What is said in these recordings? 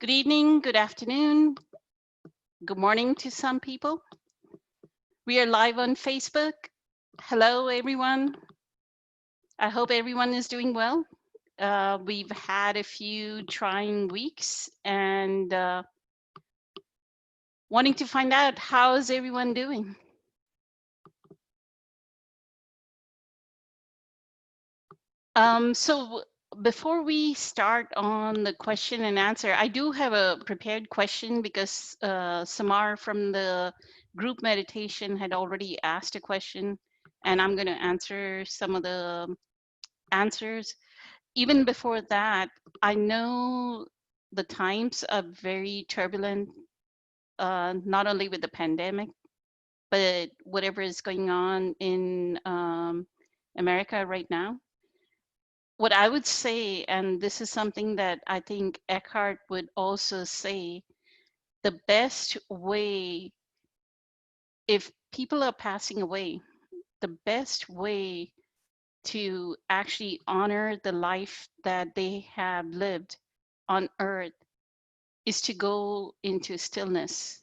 Good evening, good afternoon, good morning to some people. We are live on Facebook. Hello, everyone. I hope everyone is doing well. We've had a few trying weeks and wanting to find out how is everyone doing. So before we start on the question and answer, I do have a prepared question because Samar from the group meditation had already asked a question, and I'm going to answer some of the answers. Even before that, I know the times are very turbulent, not only with the pandemic, but whatever is going on in America right now. What I would say, and this is something that I think Eckhart would also say, the best way, if people are passing away, the best way to actually honor the life that they have lived on earth is to go into stillness.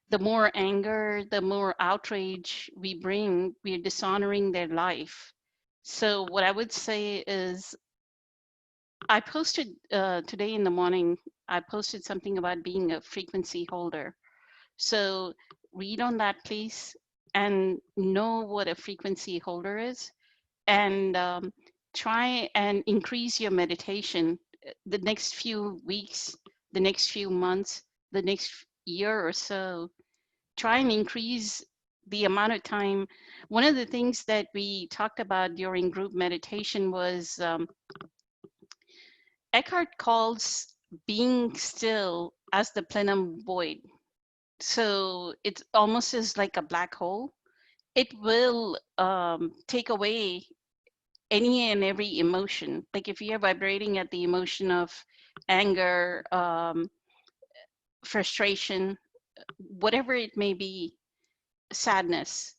The more anger, the more outrage we bring, we're dishonoring their life. So, what I would say is I posted today in the morning, I posted something about being a frequency holder. So read on that, please, and know what a frequency holder is, and try and increase your meditation the next few weeks, the next few months, the next year or so. Try and increase the amount of time. One of the things that we talked about during group meditation was Eckhart calls being still as the plenum void. So it's almost as like a black hole. It will take away any and every emotion. Like if you're vibrating at the emotion of anger, frustration, whatever it may be, sadness,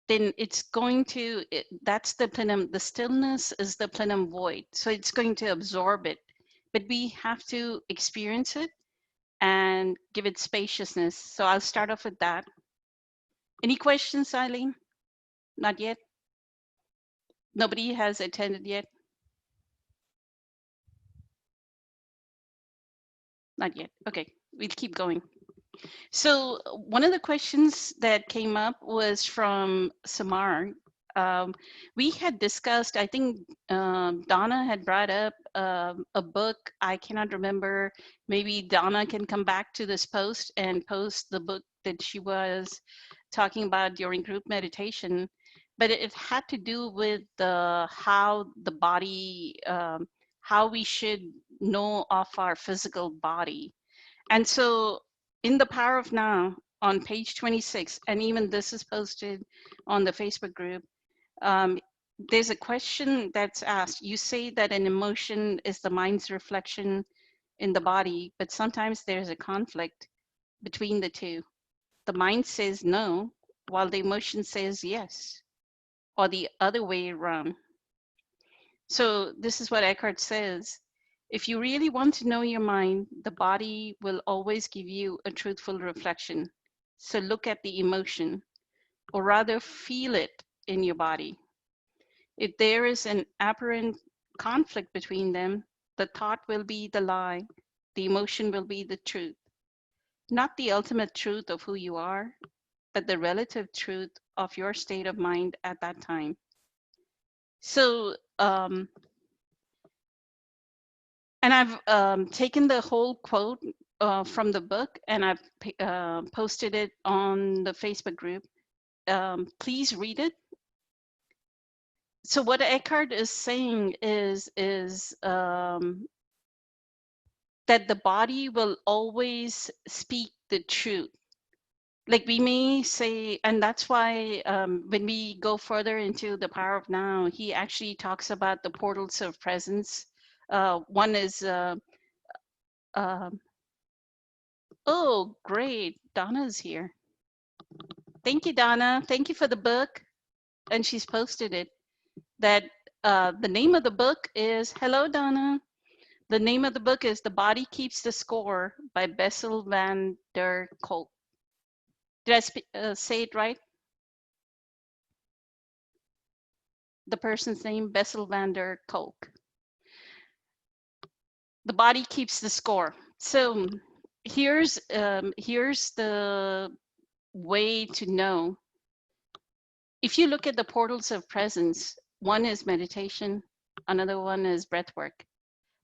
then it's going to, that's the plenum, the stillness is the plenum void. So it's going to absorb it. But we have to experience it and give it spaciousness. So I'll start off with that. Any questions, Eileen? Not yet? Nobody has attended yet? Not yet. Okay, we'll keep going. So one of the questions that came up was from Samar. We had discussed, I think Donna had brought up a book. I cannot remember. Maybe Donna can come back to this post and post the book that she was talking about during group meditation. But it had to do with how the body, how we should know of our physical body. And so in the Power of Now on page 26, and even this is posted on the Facebook group, there's a question that's asked. You say that an emotion is the mind's reflection in the body, but sometimes there's a conflict between the two. The mind says no, while the emotion says yes, or the other way around. So this is what Eckhart says. If you really want to know your mind, the body will always give you a truthful reflection. So look at the emotion, or rather feel it in your body. If there is an apparent conflict between them, the thought will be the lie, the emotion will be the truth. Not the ultimate truth of who you are, but the relative truth of your state of mind at that time. So, and I've taken the whole quote from the book and I've posted it on the Facebook group. Please read it. So what Eckhart is saying is that the body will always speak the truth. Like we may say, and that's why when we go further into the Power of Now, he actually talks about the portals of presence. One is, oh, great, Donna's here. Thank you, Donna. Thank you for the book. And she's posted it. That the name of the book is, hello, Donna. The name of the book is The Body Keeps the Score by Bessel van der Kolk. Did I say it right? The person's name, Bessel van der Kolk. The body keeps the score. So here's the way to know. If you look at the portals of presence, one is meditation, another one is breath work.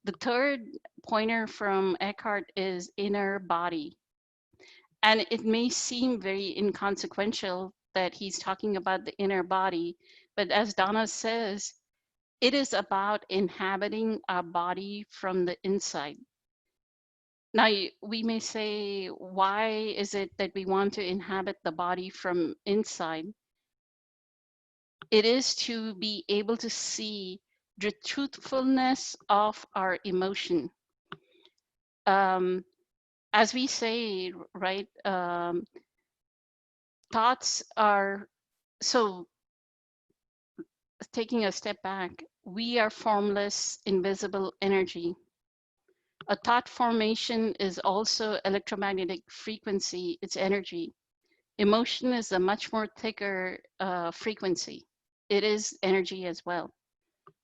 The third pointer from Eckhart is inner body. And it may seem very inconsequential that he's talking about the inner body, but as Donna says, it is about inhabiting our body from the inside. Now, we may say, why is it that we want to inhabit the body from inside? It is to be able to see the truthfulness of our emotion. As we say, right, thoughts are, so taking a step back, we are formless, invisible energy. A thought formation is also electromagnetic frequency, it's energy. Emotion is a much more thicker frequency. It is energy as well,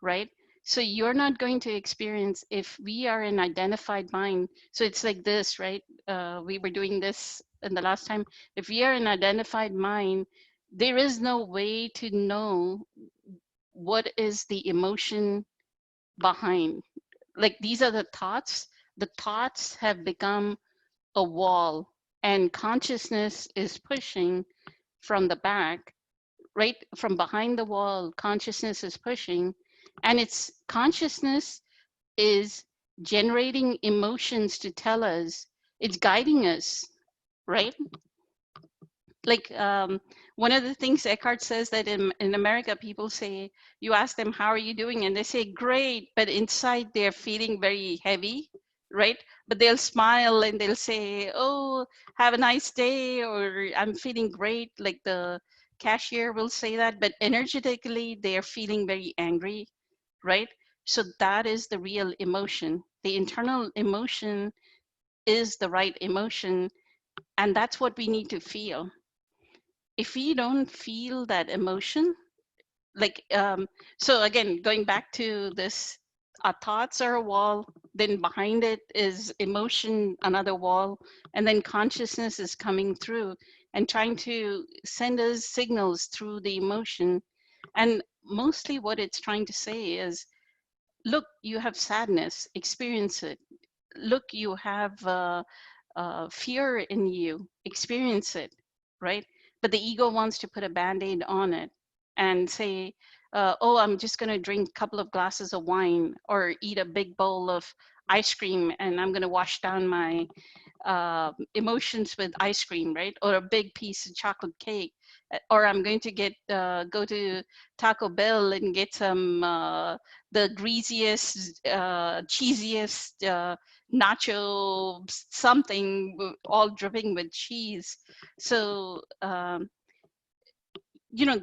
right? So you're not going to experience if we are an identified mind. So it's like this, right? We were doing this in the last time. If we are an identified mind, there is no way to know what is the emotion behind. Like these are the thoughts. The thoughts have become a wall, and consciousness is pushing from the back, right from behind the wall. Consciousness is pushing, and its consciousness is generating emotions to tell us, it's guiding us, right? Like one of the things Eckhart says that in America, people say, you ask them, how are you doing? And they say, great, but inside they're feeling very heavy, right? But they'll smile and they'll say, oh, have a nice day, or I'm feeling great. Like the cashier will say that, but energetically, they're feeling very angry, right? So that is the real emotion. The internal emotion is the right emotion, and that's what we need to feel. If we don't feel that emotion, like so again, going back to this, our thoughts are a wall, then behind it is emotion, another wall, and then consciousness is coming through and trying to send us signals through the emotion. And mostly what it's trying to say is, look, you have sadness, experience it. Look, you have fear in you, experience it, right? But the ego wants to put a band-aid on it and say, oh, I'm just going to drink a couple of glasses of wine or eat a big bowl of ice cream, and I'm going to wash down my emotions with ice cream, right? Or a big piece of chocolate cake. Or I'm going to go to Taco Bell and get some the greasiest, cheesiest nacho something, all dripping with cheese. So you know,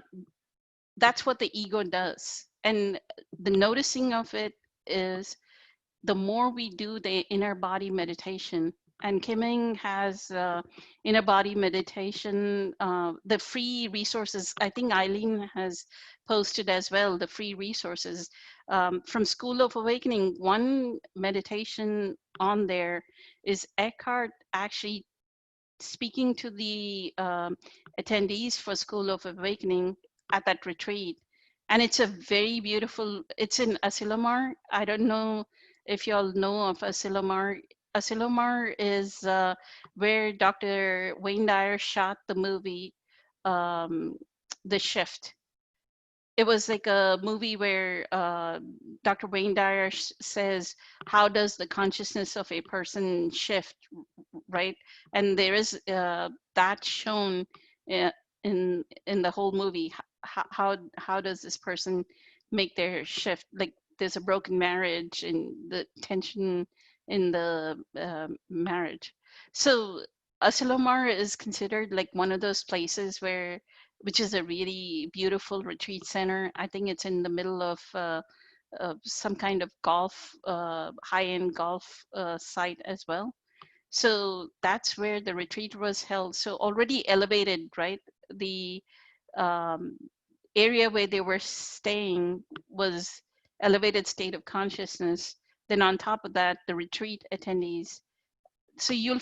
that's what the ego does, and the noticing of it is, the more we do the inner body meditation, and Kiming has inner body meditation, the free resources, I think Eileen has posted as well, the free resources from School of Awakening. One meditation on there is Eckhart actually speaking to the attendees for School of Awakening at that retreat. And it's a very beautiful, it's in Asilomar. I don't know if you all know of Asilomar. Asilomar is where Dr. Wayne Dyer shot the movie, The Shift. It was like a movie where Dr. Wayne Dyer says, how does the consciousness of a person shift, right? And there is that shown uh, in the whole movie. How does this person make their shift? Like there's a broken marriage and the tension in the marriage. So Asilomar is considered like one of those places which is a really beautiful retreat center. I think it's in the middle of some kind of golf, high-end golf site as well. So that's where the retreat was held. So already elevated, right? The um, area where they were staying was elevated state of consciousness. Then on top of that, the retreat attendees. So you'll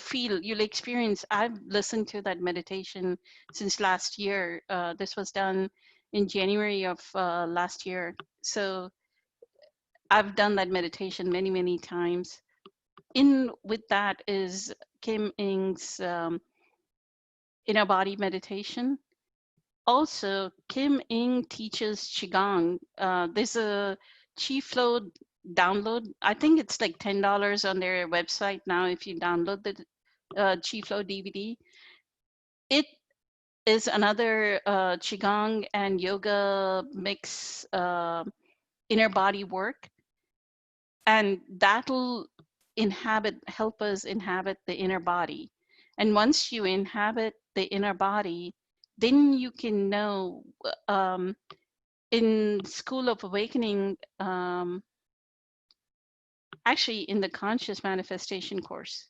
experience. I've listened to that meditation since last year. This was done in January of last year. So I've done that meditation many, many times. In with that is Kim Ing's inner body meditation. Also, Kim Ing teaches Qigong. There's a Chi Flow download. I think it's like $10 on their website now if you download the Chi Flow DVD. It is another Qigong and yoga mix inner body work, and that'll help us inhabit the inner body. And once you inhabit the inner body, then you can know. In School of Awakening, actually in the Conscious Manifestation course,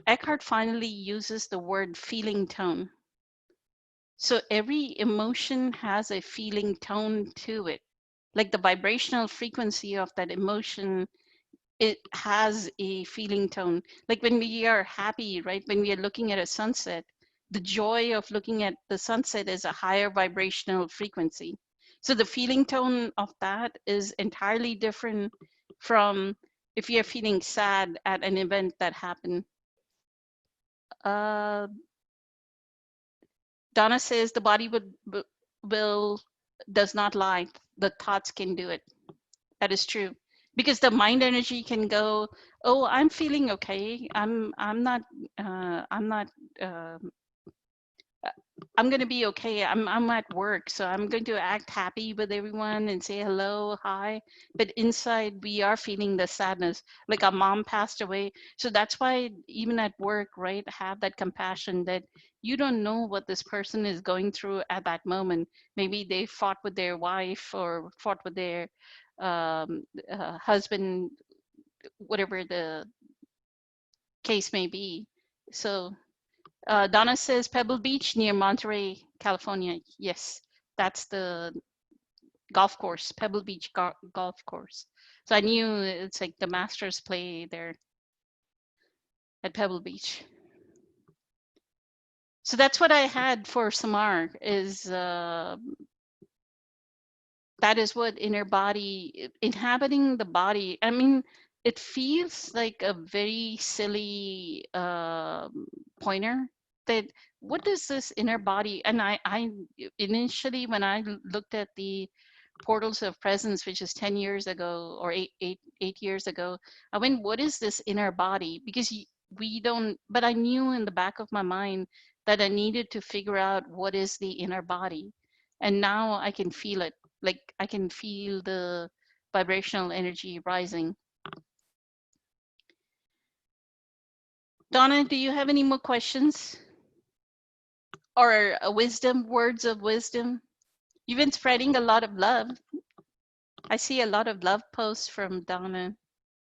Eckhart finally uses the word feeling tone. So every emotion has a feeling tone to it. Like the vibrational frequency of that emotion, it has a feeling tone. Like when we are happy, right? When we are looking at a sunset, the joy of looking at the sunset is a higher vibrational frequency. So the feeling tone of that is entirely different from if you're feeling sad at an event that happened. Uh, Donna says the body will does not lie. The thoughts can do it. That is true. Because the mind energy can go, oh, I'm feeling okay. I'm not uh, I'm going to be okay. I'm at work, so I'm going to act happy with everyone and say hello, hi. But inside, we are feeling the sadness. Like our mom passed away, so that's why even at work, right, have that compassion that you don't know what this person is going through at that moment. Maybe they fought with their wife or fought with their husband, whatever the case may be. So Donna says Pebble Beach near Monterey, California. Yes, that's the golf course, Pebble Beach golf course. So I knew it's like the Masters play there at Pebble Beach. So that's what I had for Samar is that is what inner body, inhabiting the body. I mean, it feels like a very silly pointer that what is this inner body? And I initially when I looked at the portals of presence, which is 10 years ago or 8 years ago, I went, what is this inner body? Because we don't, but I knew in the back of my mind that I needed to figure out what is the inner body. And now I can feel it. Like I can feel the vibrational energy rising. Donna, do you have any more questions or wisdom, words of wisdom? You've been spreading a lot of love. I see a lot of love posts from Donna.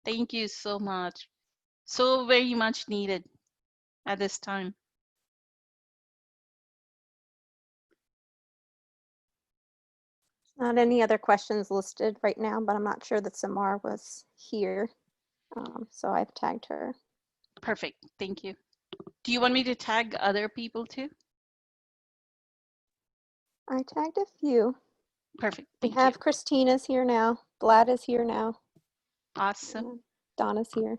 Thank you so much. So very much needed at this time. Not any other questions listed right now, but I'm not sure that Samar was here. So I've tagged her. Perfect. Thank you. Do you want me to tag other people too? I tagged a few. Perfect. We Thank have you. Christina's here now. Vlad is here now. Awesome. Donna's here.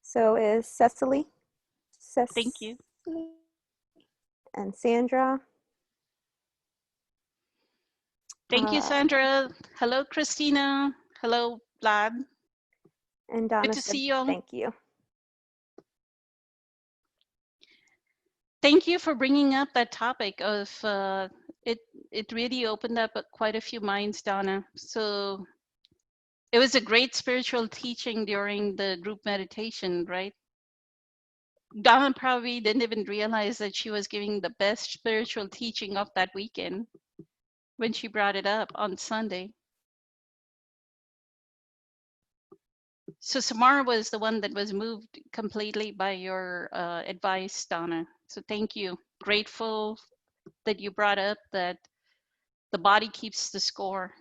So is Cecily. Thank you. And Sandra. Thank you, Sandra. Hello, Christina. Hello, Vlad. And Donna Good to said see you all. thank you. Thank you for bringing up that topic of it. It really opened up quite a few minds, Donna. So it was a great spiritual teaching during the group meditation, right? Donna probably didn't even realize that she was giving the best spiritual teaching of that weekend when she brought it up on Sunday. So Samara was the one that was moved completely by your advice, Donna. So thank you. Grateful that you brought up that the body keeps the score.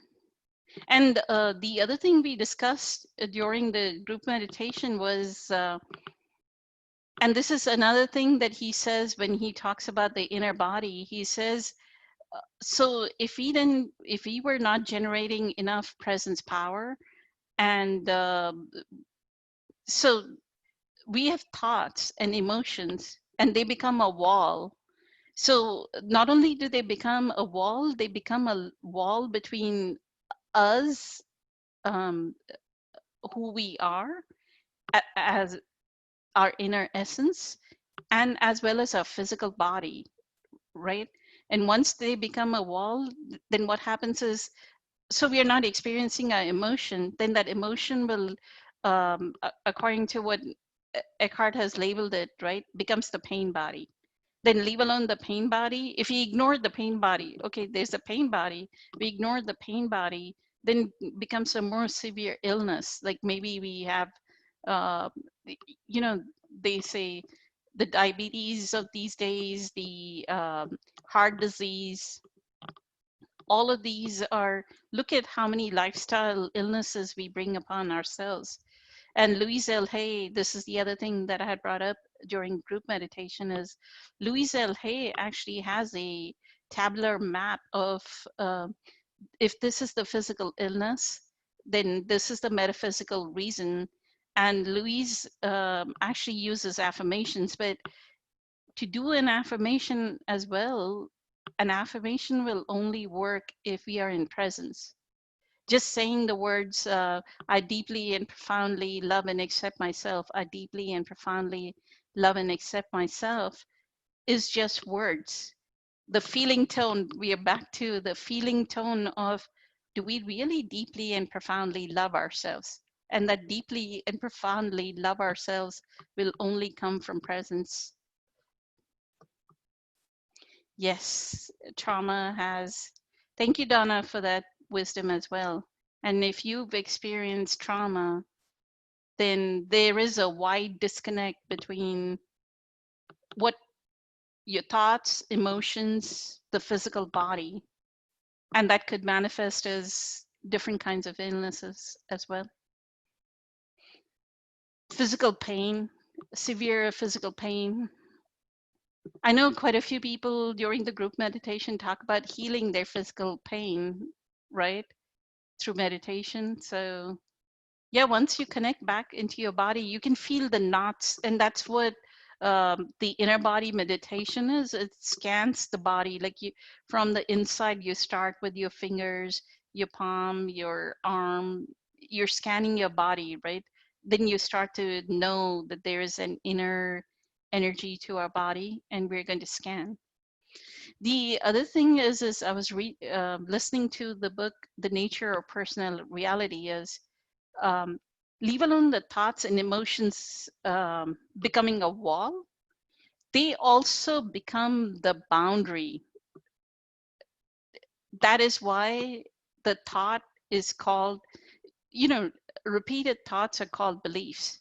And the other thing we discussed during the group meditation was, and this is another thing that he says when he talks about the inner body, he says, so if we were not generating enough presence power, and so we have thoughts and emotions, and they become a wall. So not only do they become a wall, they become a wall between us, um, who we are as our inner essence, and as well as our physical body, right? And once they become a wall, then what happens is, so we are not experiencing our emotion, then that emotion will, according to what Eckhart has labeled it, right, becomes the pain body. Then leave alone the pain body. If we ignore the pain body, okay, there's a pain body, we ignore the pain body, then becomes a more severe illness. Like maybe we have, uh, you know, they say the diabetes of these days, the heart disease, all of these are, look at how many lifestyle illnesses we bring upon ourselves. And Louise L. Hay, this is the other thing that I had brought up during group meditation, is Louise L. Hay actually has a tabular map of, if this is the physical illness, then this is the metaphysical reason. And Louise actually uses affirmations, but to do an affirmation as well, an affirmation will only work if we are in presence. Just saying the words, I deeply and profoundly love and accept myself, I deeply and profoundly love and accept myself, is just words. The feeling tone, we are back to the feeling tone of, do we really deeply and profoundly love ourselves? And that deeply and profoundly love ourselves will only come from presence. Yes, trauma has. Thank you, Donna, for that wisdom as well. And if you've experienced trauma, then there is a wide disconnect between what your thoughts, emotions, the physical body, and that could manifest as different kinds of illnesses as well. Physical pain, severe physical pain. I know quite a few people during the group meditation talk about healing their physical pain, right? Through meditation. So yeah, once you connect back into your body, you can feel the knots, and that's what the inner body meditation is. It scans the body, like you, from the inside. You start with your fingers, your palm, your arm. You're scanning your body, right? Then you start to know that there is an inner energy to our body, and we're going to scan. The other thing is I was listening to the book, The Nature of Personal Reality. Is um, leave alone the thoughts and emotions becoming a wall, they also become the boundary. That is why the thought is called, you know, repeated thoughts are called beliefs.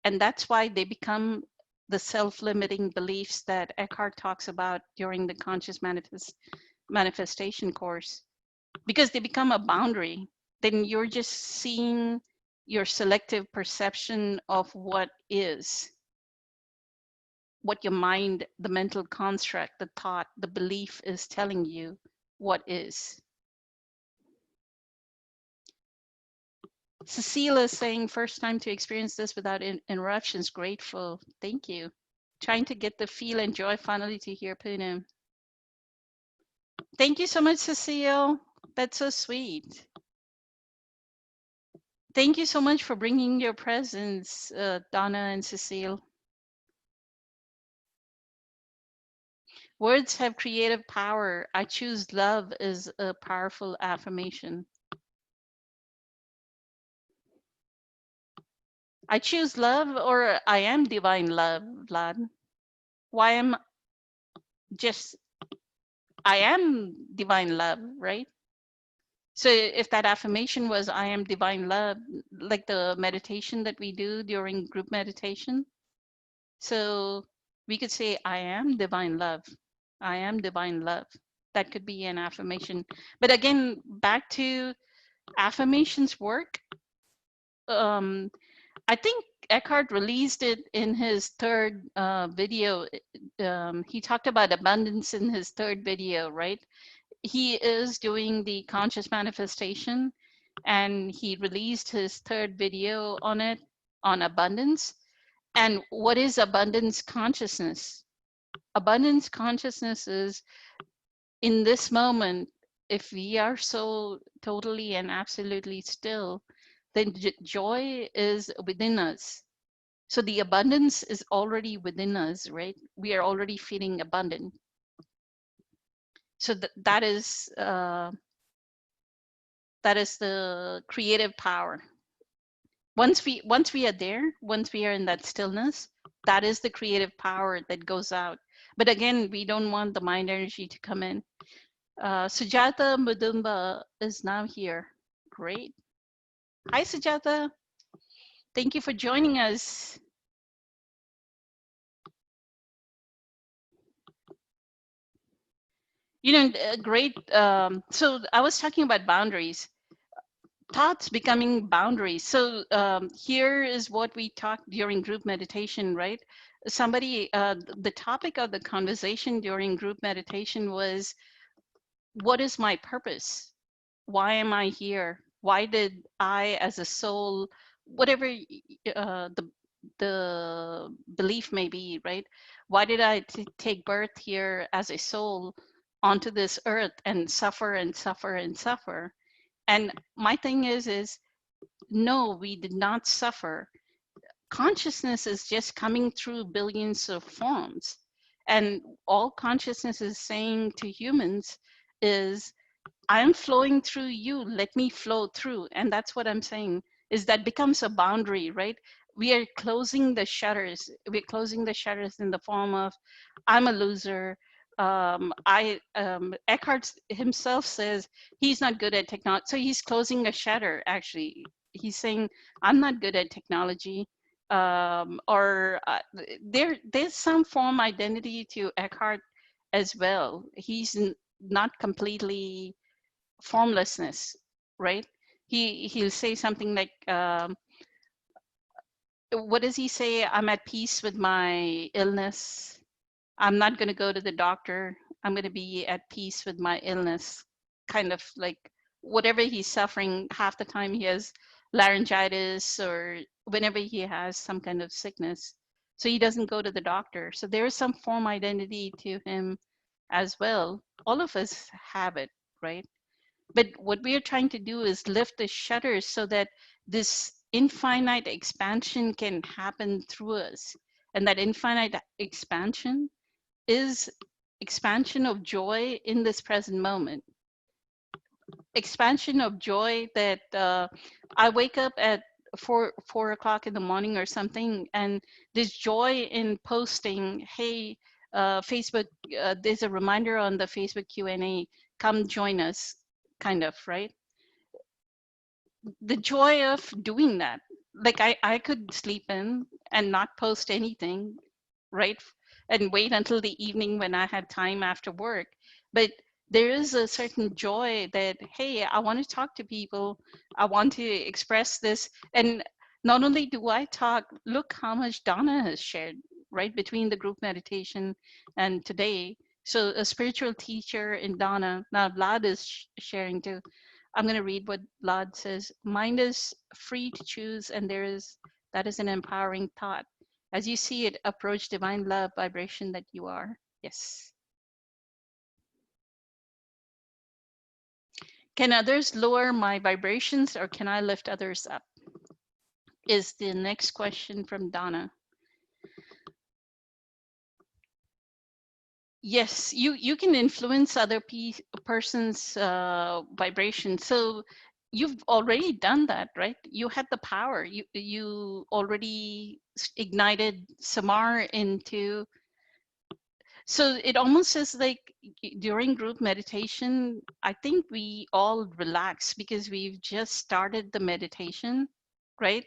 And that's why they become the self-limiting beliefs that Eckhart talks about during the conscious manifestation course, because they become a boundary. Then you're just seeing your selective perception of what is, what your mind, the mental construct, the thought, the belief is telling you what is. Cecile is saying, first time to experience this without interruptions. Grateful. Thank you. Trying to get the feel and joy finally to hear Poonam. Thank you so much, Cecile. That's so sweet. Thank you so much for bringing your presence, Donna and Cecile. Words have creative power. I choose love is a powerful affirmation. I choose love, or I am divine love, Vlad. Why am just, I am divine love, right? So if that affirmation was, I am divine love, like the meditation that we do during group meditation. So we could say, I am divine love. I am divine love. That could be an affirmation. But again, back to affirmations work. Um, I think Eckhart released it in his third video. He talked about abundance in his third video, right? He is doing the conscious manifestation, and he released his third video on it, on abundance. And what is abundance consciousness? Abundance consciousness is in this moment, if we are so totally and absolutely still, then joy is within us. So the abundance is already within us, right? We are already feeling abundant. So that is the creative power. Once we are there, once we are in that stillness, that is the creative power that goes out. But again, we don't want the mind energy to come in. Sujata Mudumba is now here. Great. Hi, Sujata. Thank you for joining us. You know, great. So I was talking about boundaries, thoughts becoming boundaries. So here is what we talked during group meditation, right? Somebody, the topic of the conversation during group meditation was, what is my purpose? Why am I here? Why did I, as a soul, whatever the belief may be, right? Why did I take birth here as a soul onto this earth and suffer and suffer and suffer? And my thing is no, we did not suffer. Consciousness is just coming through billions of forms, and all consciousness is saying to humans is, I'm flowing through you. Let me flow through. And that's what I'm saying, is that becomes a boundary, right? We are closing the shutters. We're closing the shutters in the form of, I'm a loser. Eckhart himself says he's not good at technology. So he's closing a shutter, actually. He's saying, I'm not good at technology. There's some form identity to Eckhart as well. He's not completely formlessness, right? He'll say something like, what does he say? I'm at peace with my illness. I'm not going to go to the doctor. I'm going to be at peace with my illness. Kind of like whatever he's suffering, half the time he has laryngitis or whenever he has some kind of sickness. So he doesn't go to the doctor. So there is some form identity to him as well. All of us have it, right? But what we are trying to do is lift the shutters so that this infinite expansion can happen through us. And that infinite expansion is expansion of joy in this present moment. Expansion of joy that I wake up at 4 o'clock in the morning or something, and there's joy in posting, hey, Facebook, there's a reminder on the Facebook Q&A, come join us, kind of, right? The joy of doing that. Like I could sleep in and not post anything, right? And wait until the evening when I had time after work. But there is a certain joy that, hey, I want to talk to people. I want to express this. And not only do I talk, look how much Donna has shared, right? Between the group meditation and today. So a spiritual teacher in Donna, now Vlad is sharing too. I'm going to read what Vlad says. Mind is free to choose, and that is an empowering thought. As you see it, approach divine love vibration that you are. Yes. Can others lower my vibrations or can I lift others up? Is the next question from Donna. Yes, you can influence other person's vibration. So you've already done that, right? You had the power. You already ignited Samar into. So it almost is like during group meditation, I think we all relax because we've just started the meditation, right?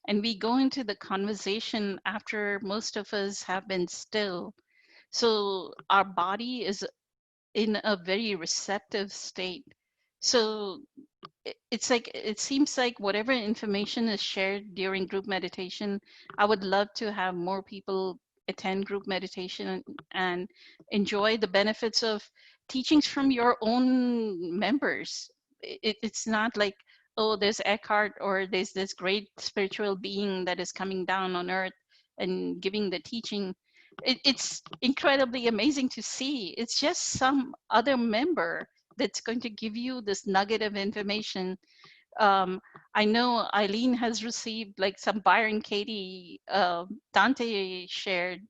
And we go into the conversation after most of us have been still. So our body is in a very receptive state. So it's like it seems like whatever information is shared during group meditation, I would love to have more people attend group meditation and enjoy the benefits of teachings from your own members. It's not like, oh, there's Eckhart or there's this great spiritual being that is coming down on earth and giving the teaching. It's incredibly amazing to see. It's just some other member that's going to give you this nugget of information. I know Eileen has received like some Byron Katie, Dante shared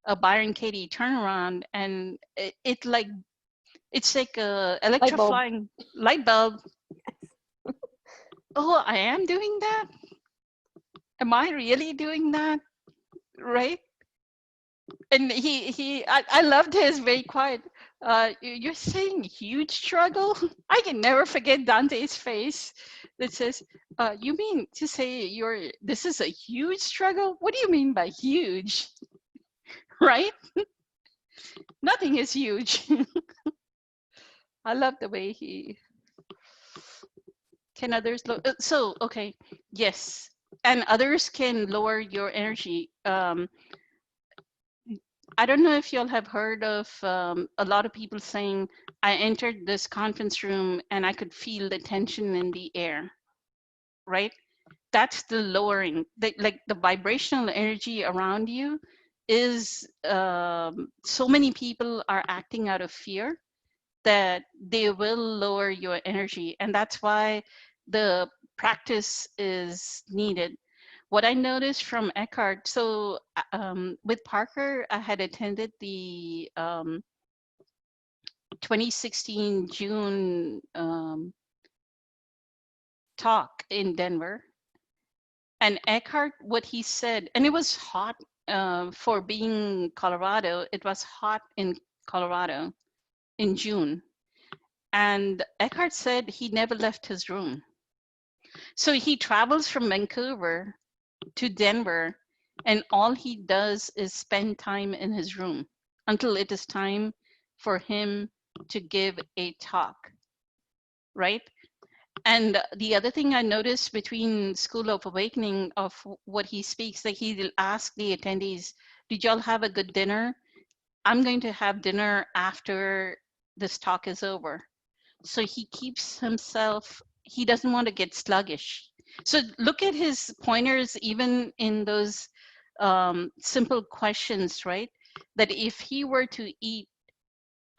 a Byron Katie turnaround, and it like it's like a Light bulb. electrifying light bulb. Oh, I am doing that. Am I really doing that? Right? And I loved his very quiet. You're saying huge struggle? I can never forget Dante's face that says, you mean to say this is a huge struggle? What do you mean by huge? Right? Nothing is huge. I love the way he, can others look? So, okay, yes. And others can lower your energy. I don't know if y'all have heard of a lot of people saying, I entered this conference room and I could feel the tension in the air, right? That's the lowering, like the vibrational energy around you is so many people are acting out of fear that they will lower your energy. And that's why the practice is needed. What I noticed from Eckhart, so with Parker, I had attended the 2016 June talk in Denver. And Eckhart, what he said, and it was hot for being Colorado, it was hot in Colorado in June. And Eckhart said he never left his room. So he travels from Vancouver to Denver, and all he does is spend time in his room until it is time for him to give a talk, right? And the other thing I noticed between School of Awakening of what he speaks, that he'll ask the attendees, did y'all have a good dinner? I'm going to have dinner after this talk is over. So he keeps himself, he doesn't want to get sluggish. So look at his pointers, even in those simple questions, right? That if he were to eat,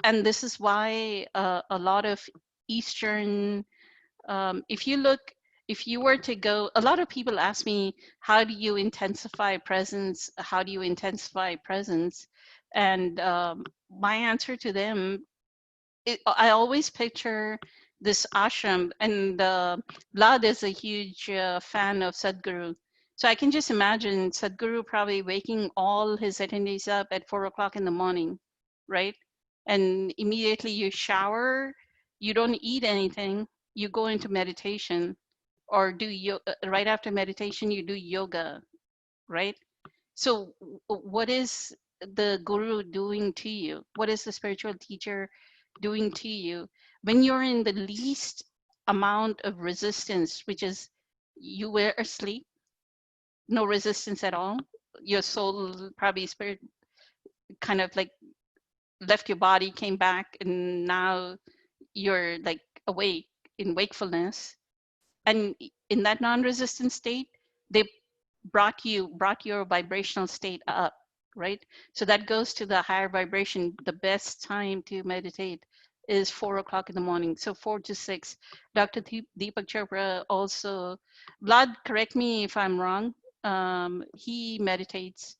and this is why a lot of Eastern, if you look, if you were to go, a lot of people ask me, how do you intensify presence? How do you intensify presence? And my answer to them, I always picture this ashram, and Vlad is a huge fan of Sadhguru. So I can just imagine Sadhguru probably waking all his attendees up at 4 o'clock in the morning, right? And immediately you shower, you don't eat anything, you go into meditation, or right after meditation, you do yoga, right? So, what is the guru doing to you? What is the spiritual teacher doing to you when you're in the least amount of resistance, which is you were asleep, no resistance at all? Your soul, probably spirit, kind of like left your body, came back, and now you're like awake in wakefulness. And in that non-resistant state, they brought your vibrational state up, right? So that goes to the higher vibration. The best time to meditate is 4 o'clock in the morning. So 4 to 6. Dr. Deepak Chopra also, Vlad, correct me if I'm wrong. He meditates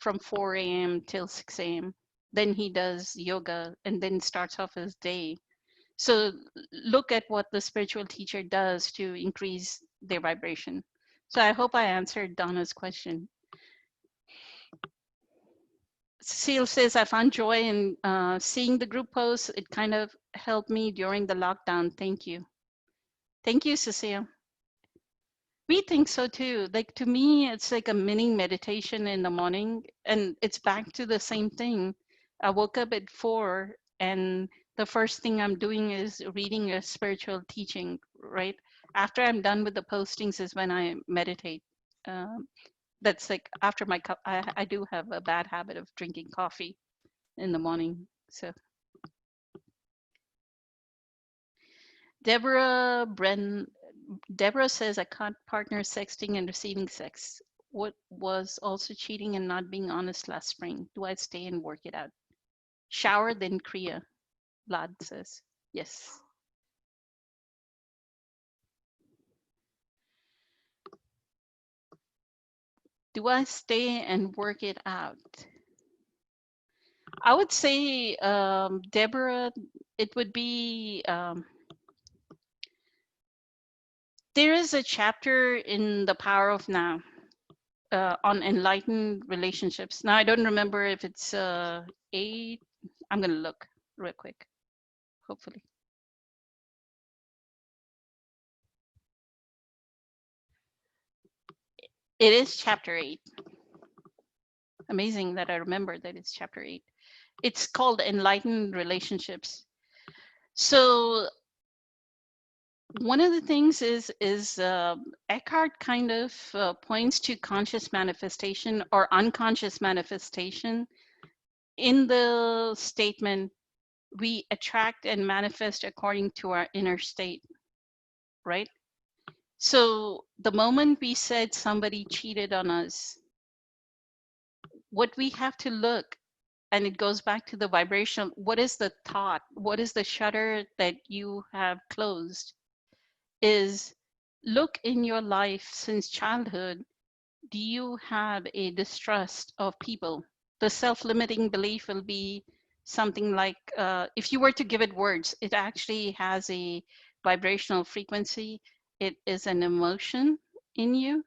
from 4 a.m. till 6 a.m. Then he does yoga and then starts off his day. So look at what the spiritual teacher does to increase their vibration. So I hope I answered Donna's question. Cecile says, I found joy in seeing the group posts. It kind of helped me during the lockdown. Thank you. Thank you, Cecile. We think so too. Like to me, it's like a mini meditation in the morning, and it's back to the same thing. I woke up at 4, and the first thing I'm doing is reading a spiritual teaching, right? After I'm done with the postings is when I meditate. Um, that's like after my cup. I do have a bad habit of drinking coffee in the morning. So Deborah Bren Deborah says I caught partner sexting and receiving sex. What was also cheating and not being honest last spring? Do I stay and work it out? Shower then Kriya, Vlad says. Yes. Do I stay and work it out? I would say, Deborah, it would be there is a chapter in The Power of Now on enlightened relationships. Now, I don't remember if it's 8. I'm going to look real quick, hopefully. It is chapter 8. Amazing that I remember that it's chapter 8. It's called Enlightened Relationships. So one of the things is Eckhart kind of points to conscious manifestation or unconscious manifestation in the statement, we attract and manifest according to our inner state, right? So the moment we said somebody cheated on us, what we have to look, and it goes back to the vibrational, what is the thought, what is the shutter that you have closed, is look in your life since childhood. Do you have a distrust of people? The self-limiting belief will be something like, if you were to give it words, it actually has a vibrational frequency. It is an emotion in you.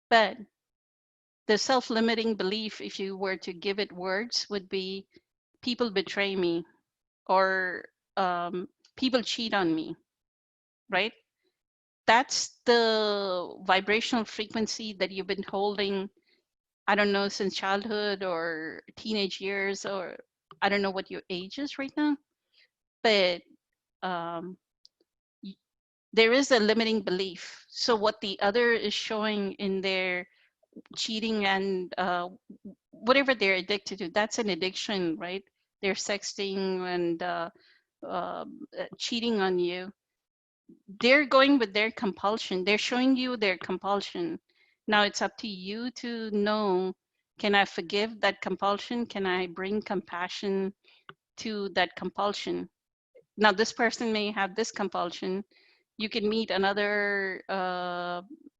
But the self-limiting belief, if you were to give it words, would be people betray me, or people cheat on me, right? That's the vibrational frequency that you've been holding, I don't know, since childhood or teenage years, or I don't know what your age is right now, but um, y- there is a limiting belief. So what the other is showing in their cheating and whatever they're addicted to, that's an addiction, right? They're sexting and cheating on you. They're going with their compulsion. They're showing you their compulsion. Now it's up to you to know, can I forgive that compulsion? Can I bring compassion to that compulsion? Now, this person may have this compulsion. You can meet another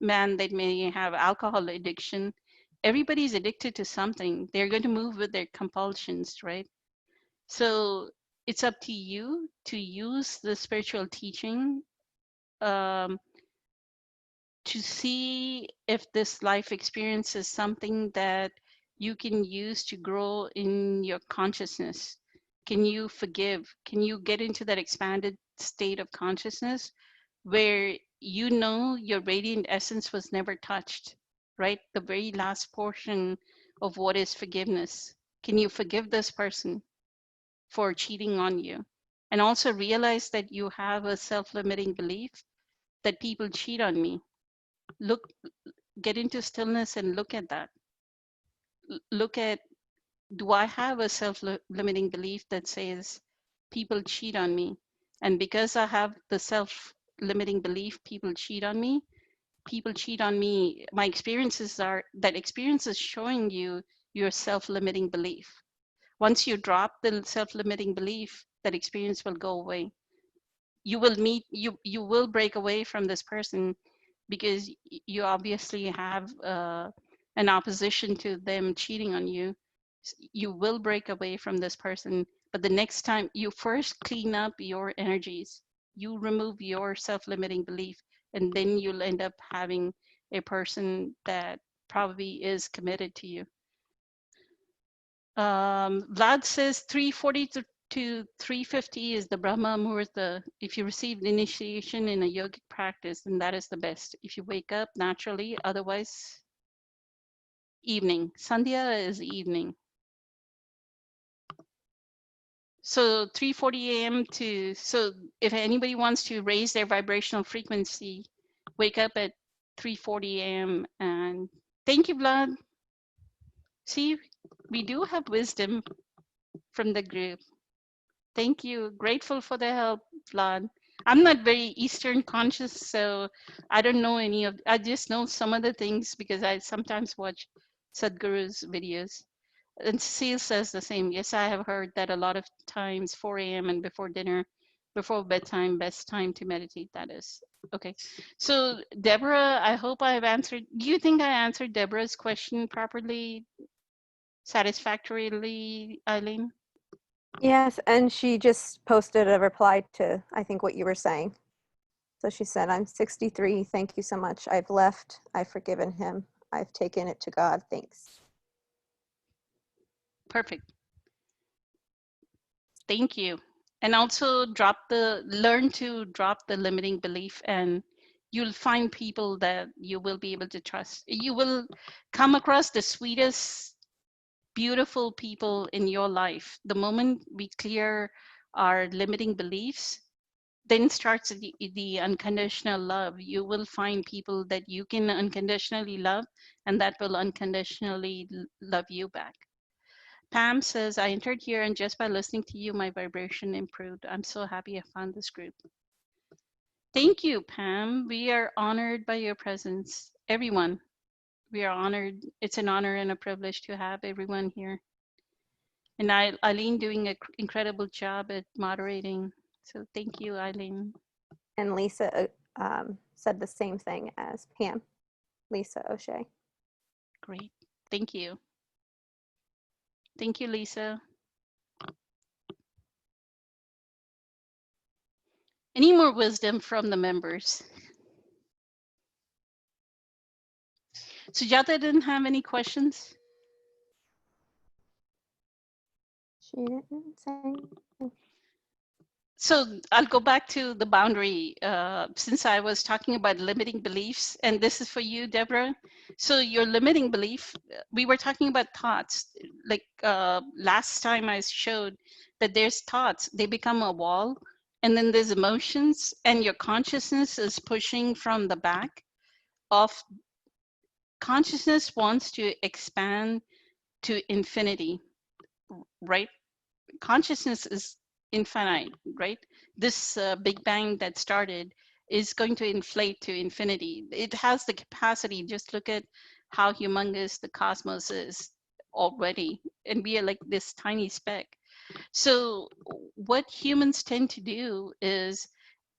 man that may have alcohol addiction. Everybody's addicted to something. They're going to move with their compulsions, right? So it's up to you to use the spiritual teaching um, to see if this life experience is something that you can use to grow in your consciousness. Can you forgive? Can you get into that expanded state of consciousness where you know your radiant essence was never touched, right? The very last portion of what is forgiveness. Can you forgive this person for cheating on you? And also realize that you have a self limiting belief that people cheat on me. Look, get into stillness and look at that. Look at, do I have a self limiting belief that says people cheat on me? And because I have the self limiting belief, people cheat on me. My experiences are that experience is showing you your self limiting belief. Once you drop the self limiting belief, that experience will go away. You will meet, you will break away from this person because you obviously have an opposition to them cheating on you. You will break away from this person, but the next time you first clean up your energies, you remove your self-limiting belief, and then you'll end up having a person that probably is committed to you. Vlad says 340 to 350 is the Brahma Muhurta. If you received initiation in a yogic practice, then that is the best. If you wake up naturally, otherwise, evening. Sandhya is evening. So 3:40 a.m. so if anybody wants to raise their vibrational frequency, wake up at 3:40 a.m. And thank you, Vlad. See, we do have wisdom from the group. Thank you. Grateful for the help, Vlad. I'm not very Eastern conscious, so I don't know I just know some of the things because I sometimes watch Sadhguru's videos. And Cecile says the same. Yes, I have heard that a lot of times 4 a.m. and before dinner, before bedtime, best time to meditate, that is. Okay. So, Deborah, I hope I have answered. Do you think I answered Deborah's question properly, satisfactorily, Eileen? Yes, and she just posted a reply to, I think, what you were saying. So she said, I'm 63. Thank you so much. I've left. I've forgiven him. I've taken it to God. Thanks. Perfect. Thank you. And also learn to drop the limiting belief, and you'll find people that you will be able to trust. You will come across the sweetest, beautiful people in your life. The moment we clear our limiting beliefs, then starts the unconditional love. You will find people that you can unconditionally love, and that will unconditionally love you back. Pam says, I entered here and just by listening to you, my vibration improved. I'm so happy I found this group. Thank you, Pam. We are honored by your presence. Everyone, we are honored. It's an honor and a privilege to have everyone here. And Eileen doing an incredible job at moderating. So thank you, Eileen. And Lisa said the same thing as Pam, Lisa O'Shea. Great. Thank you. Thank you, Lisa. Any more wisdom from the members? Sujata didn't have any questions? She didn't say anything. So I'll go back to the boundary since I was talking about limiting beliefs, and this is for you, Deborah. So your limiting belief, we were talking about thoughts. Like last time I showed that there's thoughts, they become a wall, and then there's emotions, and your consciousness is pushing from the back of consciousness wants to expand to infinity, right? Consciousness is infinite, right? This Big Bang that started is going to inflate to infinity. It has the capacity. Just look at how humongous the cosmos is already, and we are like this tiny speck. So what humans tend to do is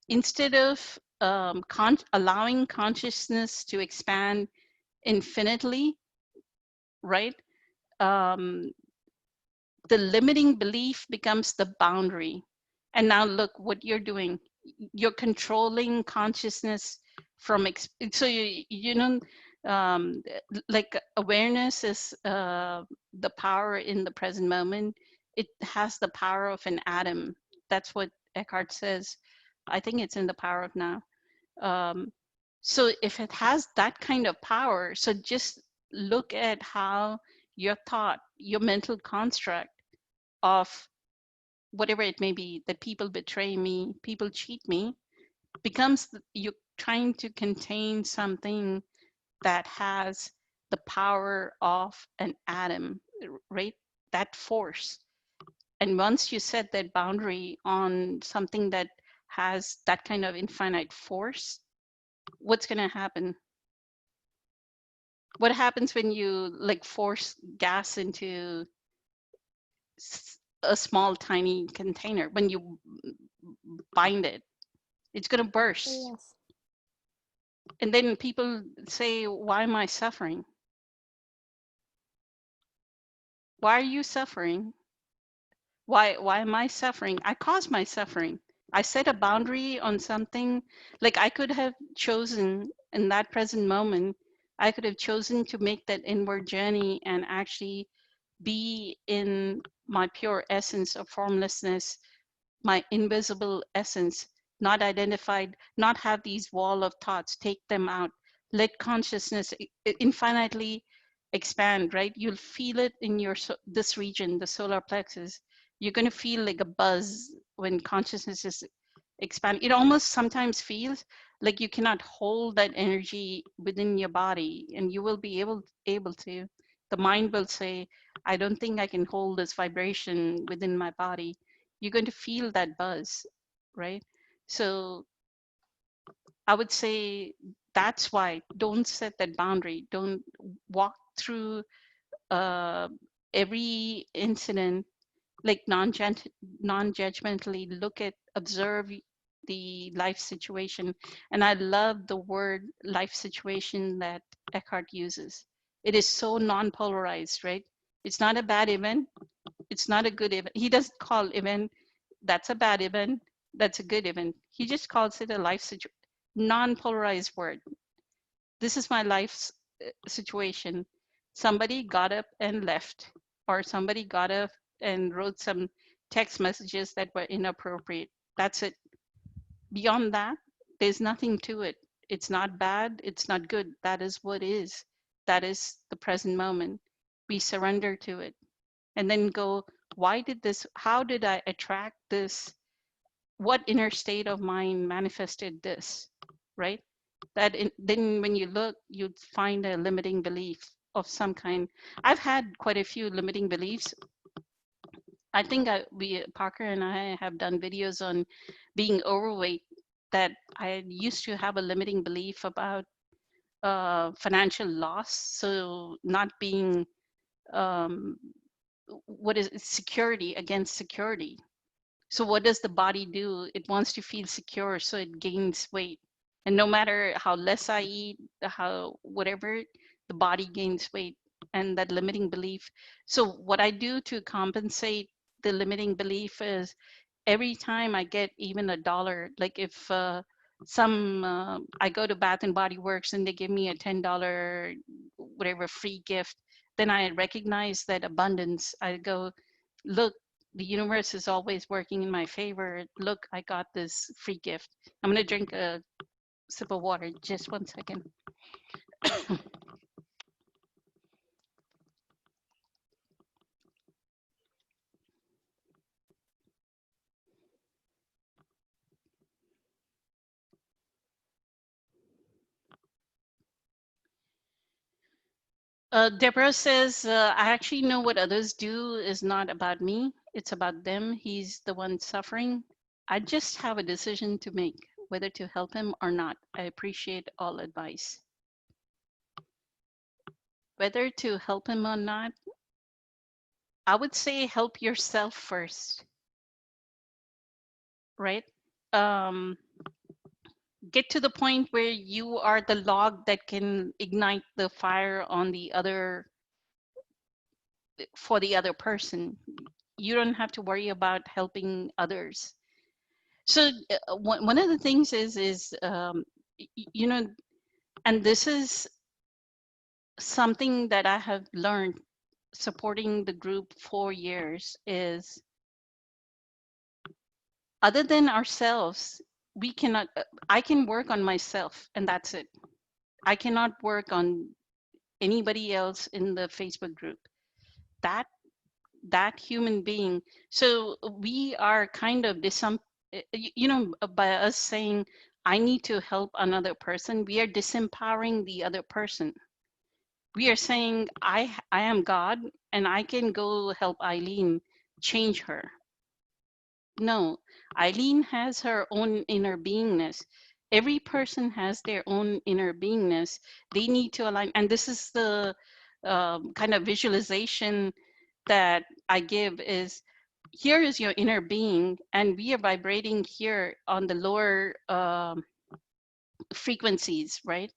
instead of allowing consciousness to expand infinitely, right? Um, the limiting belief becomes the boundary. And now look what you're doing. You're controlling consciousness from, so you know, um, like awareness is the power in the present moment. It has the power of an atom. That's what Eckhart says. I think it's in The Power of Now. Um, so if it has that kind of power, so just look at how your thought, your mental construct of whatever it may be, that people betray me, people cheat me, becomes you're trying to contain something that has the power of an atom, right? That force. And once you set that boundary on something that has that kind of infinite force, what's going to happen? What happens when you like force gas into a small tiny container? When you bind it, it's going to burst. Yes. And then people say, why am I suffering? Why are you suffering? Why am I suffering? I caused my suffering. I set a boundary on something. Like I could have chosen in that present moment, I could have chosen to make that inward journey and actually be in my pure essence of formlessness, my invisible essence, not identified, not have these wall of thoughts, take them out, let consciousness infinitely expand, right? You'll feel it in your this region, the solar plexus. You're going to feel like a buzz when consciousness is expand. It almost sometimes feels like you cannot hold that energy within your body, and you will be able to. The mind will say, I don't think I can hold this vibration within my body. You're going to feel that buzz, right? So I would say that's why don't set that boundary. Don't walk through uh, every incident like non-judgmentally, look at, observe the life situation. And I love the word life situation that Eckhart uses. It is so non-polarized, right? It's not a bad event, it's not a good event. He doesn't call event that's a bad event, that's a good event. He just calls it a life situation. Non-polarized word. This is my life situation. Somebody got up and left, or somebody got up and wrote some text messages that were inappropriate. That's it. Beyond that, there's nothing to it. It's not bad, it's not good. That is what is. That is the present moment. We surrender to it and then go, why did this, how did I attract this? What inner state of mind manifested this, right? Then when you look, you'd find a limiting belief of some kind. I've had quite a few limiting beliefs. I think Parker and I have done videos on being overweight, that I used to have a limiting belief about financial loss. So not being, um, what is it? Security against security. So what does the body do? It wants to feel secure, so it gains weight. And no matter how less I eat, how whatever, the body gains weight and that limiting belief. So what I do to compensate the limiting belief is every time I get even $1, like if I go to Bath and Body Works and they give me a $10 whatever free gift, then I recognize that abundance. I go, look, the universe is always working in my favor. Look, I got this free gift. I'm going to drink a sip of water. Just one second. Deborah says, I actually know what others do is not about me. It's about them. He's the one suffering. I just have a decision to make, whether to help him or not. I appreciate all advice. Whether to help him or not, I would say help yourself first, right? Um, get to the point where you are the log that can ignite the fire on the other, for the other person. You don't have to worry about helping others. So one of the things is you know, and this is something that I have learned supporting the group 4 years, is other than ourselves, we cannot, I can work on myself and that's it. I cannot work on anybody else in the Facebook group. That that human being. So we are kind of by us saying, I need to help another person, we are disempowering the other person. We are saying, I am God and I can go help Eileen change her. No, Eileen has her own inner beingness. Every person has their own inner beingness. They need to align. And this is the kind of visualization that I give is, here is your inner being, and we are vibrating here on the lower frequencies, right?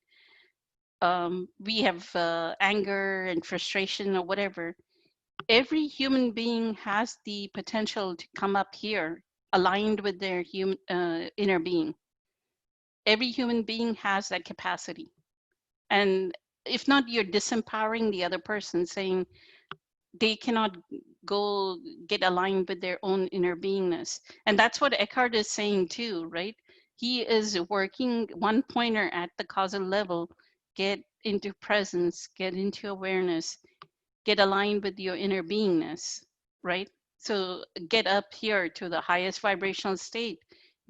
We have anger and frustration or whatever. Every human being has the potential to come up here aligned with their inner being. Every human being has that capacity. And if not, you're disempowering the other person, saying, they cannot go get aligned with their own inner beingness. And that's what Eckhart is saying too, right? He is working one pointer at the causal level, get into presence, get into awareness, get aligned with your inner beingness, right? So get up here to the highest vibrational state.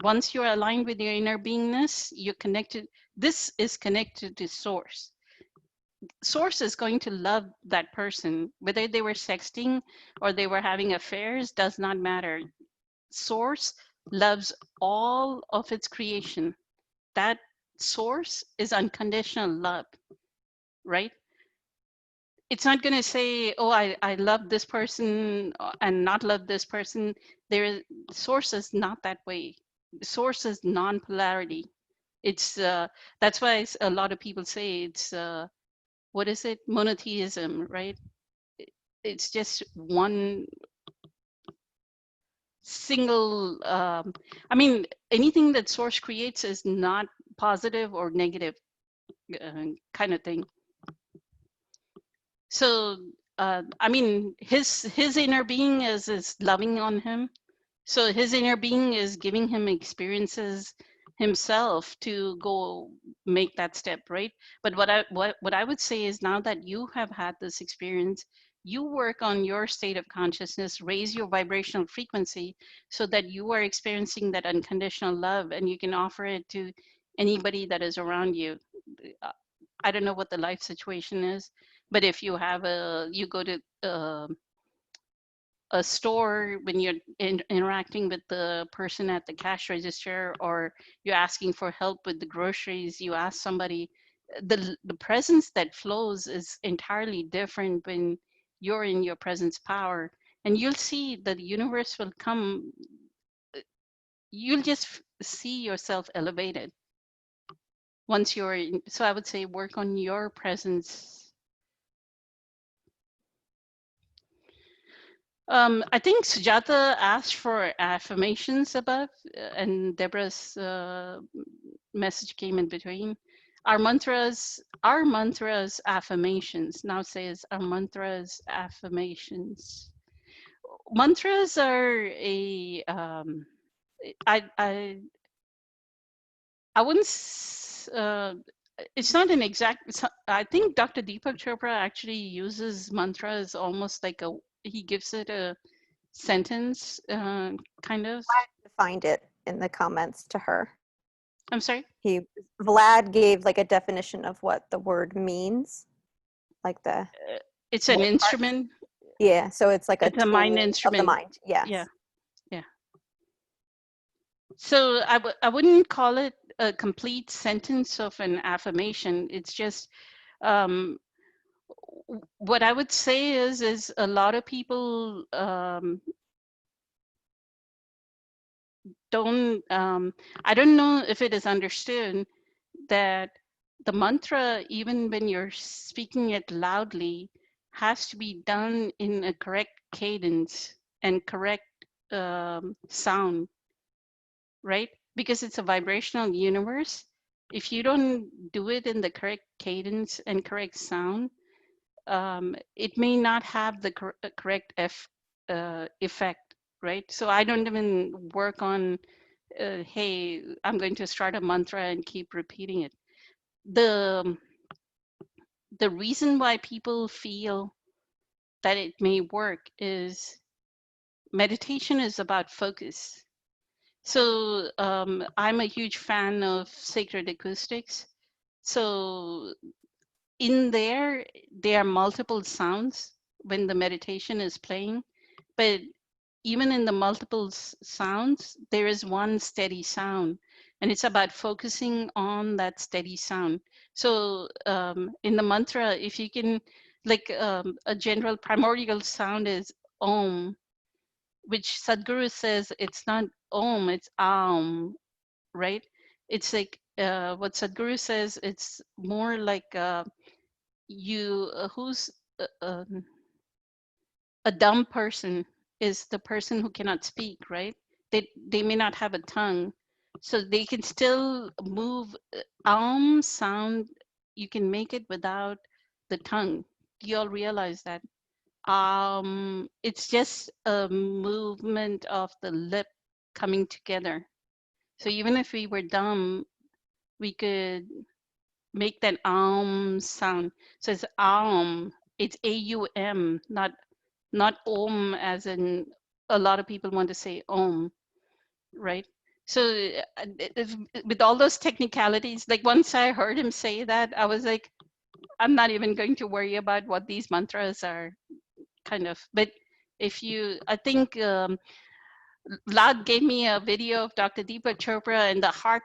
Once you're aligned with your inner beingness, you're connected. This is connected to source. Source is going to love that person, whether they were sexting or they were having affairs, does not matter. Source loves all of its creation. That source is unconditional love, right? It's not going to say, oh, I love this person and not love this person. There is source is not that way. Source is non-polarity. It's that's why a lot of people say it's what is it, monotheism, right? It's just one single I mean, anything that source creates is not positive or negative, kind of thing. So I mean, his inner being is loving on him. So his inner being is giving him experiences himself to go make that step, right? But what I would say is, now that you have had this experience, you work on your state of consciousness, raise your vibrational frequency so that you are experiencing that unconditional love and you can offer it to anybody that is around you. Uh, I don't know what the life situation is, but if you have you go to a store, when you're interacting with the person at the cash register, or you're asking for help with the groceries, you ask somebody, the presence that flows is entirely different when you're in your presence power. And you'll see that the universe will come, you'll just see yourself elevated once you're in. So I would say work on your presence. I think Sujata asked for affirmations above, and Deborah's message came in between. Our mantras, affirmations. Now says our mantras, affirmations. Mantras are a, I, I wouldn't, it's not an exact, I think Dr. Deepak Chopra actually uses mantras almost like he gives it a sentence, kind of. Find it in the comments to her. I'm sorry. Vlad gave like a definition of what the word means, like the It's an voice part. instrument. Yeah, so it's like a It's a mind tool of the instrument. mind. Yeah, Yes. yeah. So I wouldn't call it a complete sentence of an affirmation. It's just um, what I would say is a lot of people don't. I don't know if it is understood that the mantra, even when you're speaking it loudly, has to be done in a correct cadence and correct sound, right? Because it's a vibrational universe. If you don't do it in the correct cadence and correct sound, it may not have the correct effect, right? So I don't even work on, hey, I'm going to start a mantra and keep repeating it. The the reason why people feel that it may work is meditation is about focus. So I'm a huge fan of sacred acoustics. So in there are multiple sounds when the meditation is playing, but even in the multiple sounds, there is one steady sound, and it's about focusing on that steady sound. So in the mantra, if you can, like a general primordial sound is Om, which Sadhguru says it's not Om, it's Aum, right? It's like what Sadhguru says, it's more like you who's uh, um, a dumb person is the person who cannot speak, right? They may not have a tongue, so they can still move. Sound, you can make it without the tongue. Do you all realize that? It's just a movement of the lip coming together. So even if we were dumb, we could make that sound. So it's it's AUM, not om, as in a lot of people want to say om, right? So with all those technicalities, like once I heard him say that, I was like, I'm not even going to worry about what these mantras are, kind of. But if you, I think Vlad gave me a video of Dr. Deepak Chopra and the heart.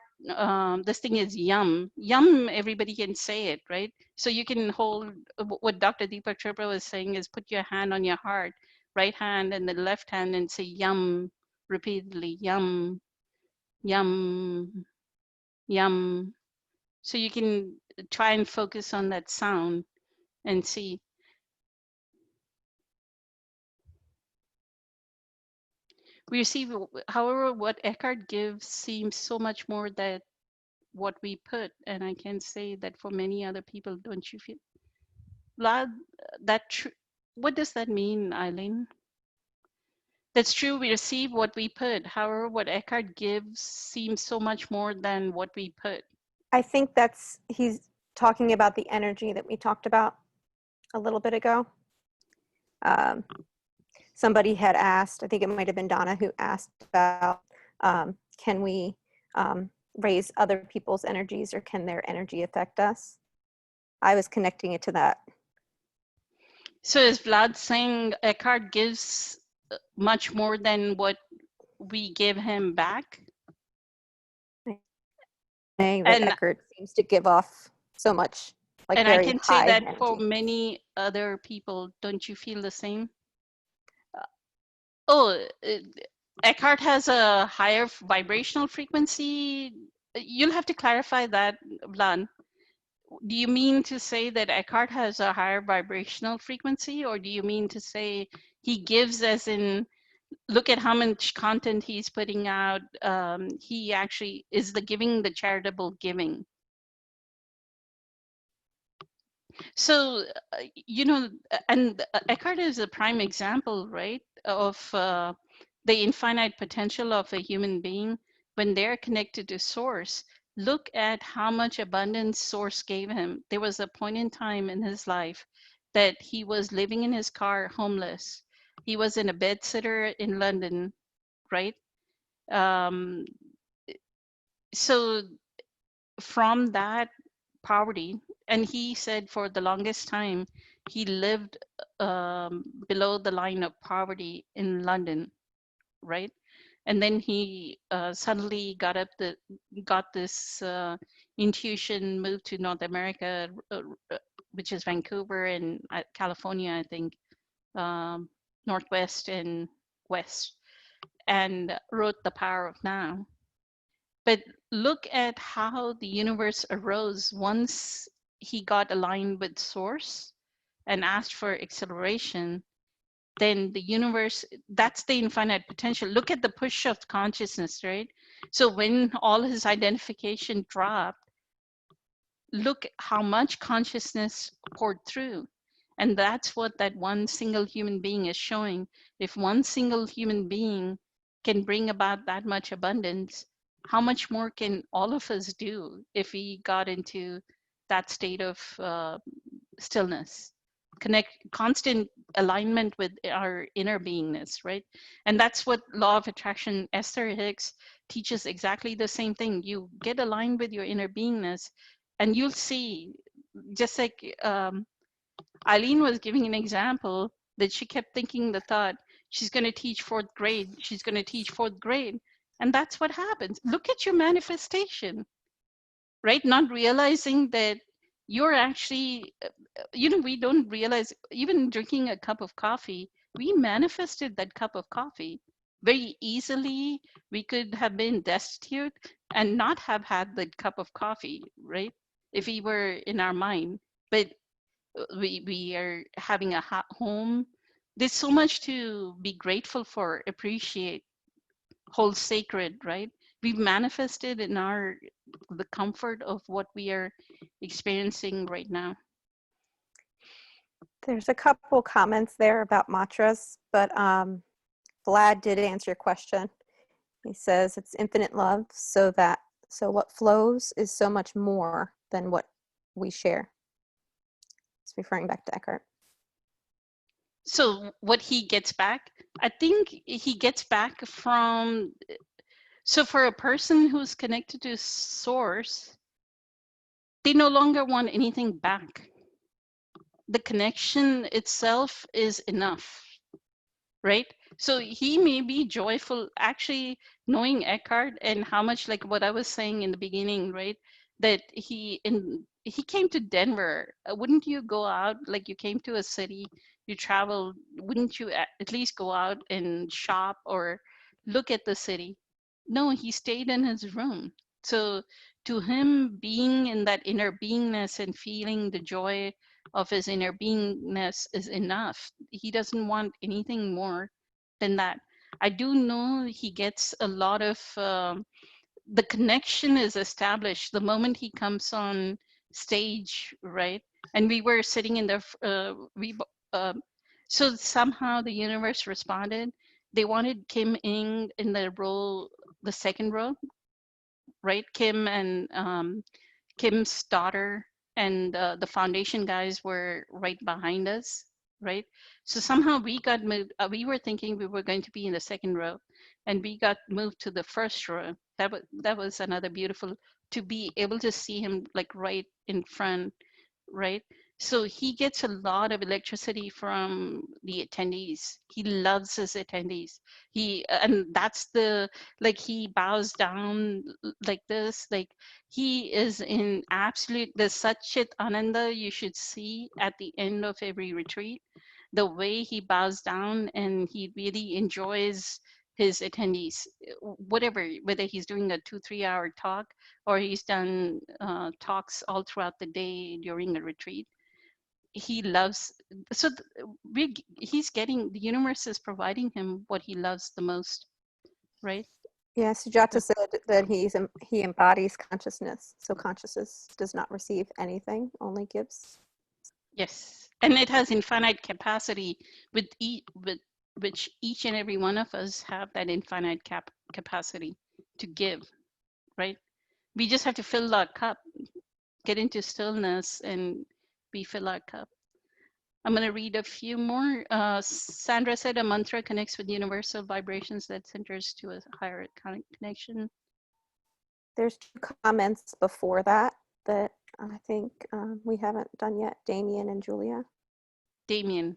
This thing is yum. Yum, everybody can say it, right? So you can hold what Dr. Deepak Chopra was saying is put your hand on your heart, right hand and the left hand, and say yum repeatedly. Yum, yum, yum. So you can try and focus on that sound and see. We receive, however, what Eckhart gives seems so much more that what we put, and I can say that for many other people. Don't you feel Vlad, what does that mean, Eileen? That's true, we receive what we put. However, what Eckhart gives seems so much more than what we put. I think he's talking about the energy that we talked about a little bit ago. Somebody had asked, I think it might have been Donna who asked about, can we raise other people's energies, or can their energy affect us? I was connecting it to that. So is Vlad saying Eckhart gives much more than what we give him back? Saying that And Eckhart seems to give off so much, like I very can say high that for energy. many other people. Don't you feel the same? Oh, Eckhart has a higher vibrational frequency. You'll have to clarify that, Vlad. Do you mean to say that Eckhart has a higher vibrational frequency, or do you mean to say he gives as in look at how much content he's putting out? He actually is the giving, the charitable giving. So, and Eckhart is a prime example, right, of the infinite potential of a human being when they're connected to Source. Look at how much abundance Source gave him. There was a point in time in his life that he was living in his car, homeless. He was in a bed sitter in London, right? Um, so from that poverty, and he said for the longest time he lived below the line of poverty in London, right? And then he suddenly got this intuition, moved to North America, which is Vancouver and California, I think, um, Northwest and West, and wrote The Power of Now. But look at how the universe arose once he got aligned with Source and asked for acceleration. Then the universe, that's the infinite potential. Look at the push of consciousness, right? So when all his identification dropped, look how much consciousness poured through. And that's what that one single human being is showing. If one single human being can bring about that much abundance, how much more can all of us do if we got into that state of stillness, connect, constant alignment with our inner beingness, right? And that's what law of attraction, Esther Hicks teaches exactly the same thing. You get aligned with your inner beingness, and you'll see, just like Eileen was giving an example, that she kept thinking the thought, she's going to teach fourth grade, she's going to teach fourth grade. And that's what happens. Look at your manifestation, right? Not realizing that you're actually, we don't realize, even drinking a cup of coffee, we manifested that cup of coffee very easily. We could have been destitute and not have had the cup of coffee, right? If we were in our mind. But we are having a hot home. There's so much to be grateful for, appreciate, hold sacred, right? We've manifested in the comfort of what we are experiencing right now. There's a couple comments there about mantras, but Vlad did answer your question. He says it's infinite love, so what flows is so much more than what we share. It's referring back to Eckhart. So what he gets back, I think he gets back from, so for a person who's connected to source, they no longer want anything back. The connection itself is enough, right? So he may be joyful, actually knowing Eckhart and how much, like what I was saying in the beginning, right? That he came to Denver. Wouldn't you go out, like you came to a city, you traveled, wouldn't you at least go out and shop or look at the city? No, he stayed in his room. So to him, being in that inner beingness and feeling the joy of his inner beingness is enough. He doesn't want anything more than that. I do know he gets a lot of the connection is established the moment he comes on stage, right? And we were sitting in the so somehow the universe responded. They wanted Kim in the role, the second row, right? Kim and Kim's daughter and the foundation guys were right behind us, right? So somehow we got moved. We were thinking we were going to be in the second row, and we got moved to the first row. That was another beautiful, to be able to see him like right in front, right? So he gets a lot of electricity from the attendees. He loves his attendees. And that's the, like he bows down like this, like he is in absolute, the Satchit Ananda you should see at the end of every retreat. The way he bows down and he really enjoys his attendees, whatever, whether he's doing a 2-3 hour talk or he's done talks all throughout the day during a retreat. He loves, so he's getting, the universe is providing him what he loves the most, right? Yeah, Sujata said that he embodies consciousness, so consciousness does not receive anything, only gives. Yes, and it has infinite capacity with which each and every one of us have that infinite capacity to give, right? We just have to fill our cup, get into stillness and be fill our cup. I'm going to read a few more. Sandra said a mantra connects with universal vibrations that centers to a higher connection. There's 2 comments before that I think we haven't done yet, Damien and Julia. Damien,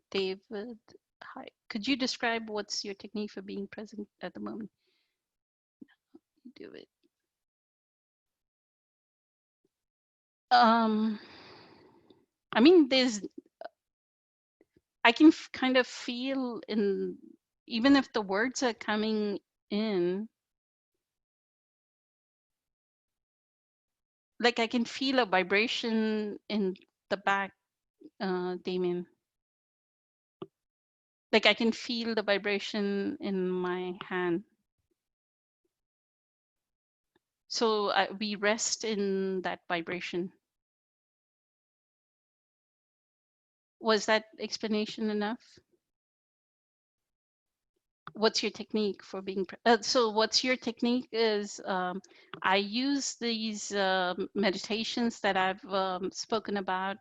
David, hi. Could you describe what's your technique for being present at the moment? Do it. I mean, I can kind of feel in, even if the words are coming in, like I can feel a vibration in the back, Damien. Like I can feel the vibration in my hand. So we rest in that vibration. Was that explanation enough? What's your technique for being so what's your technique is I use these meditations that I've spoken about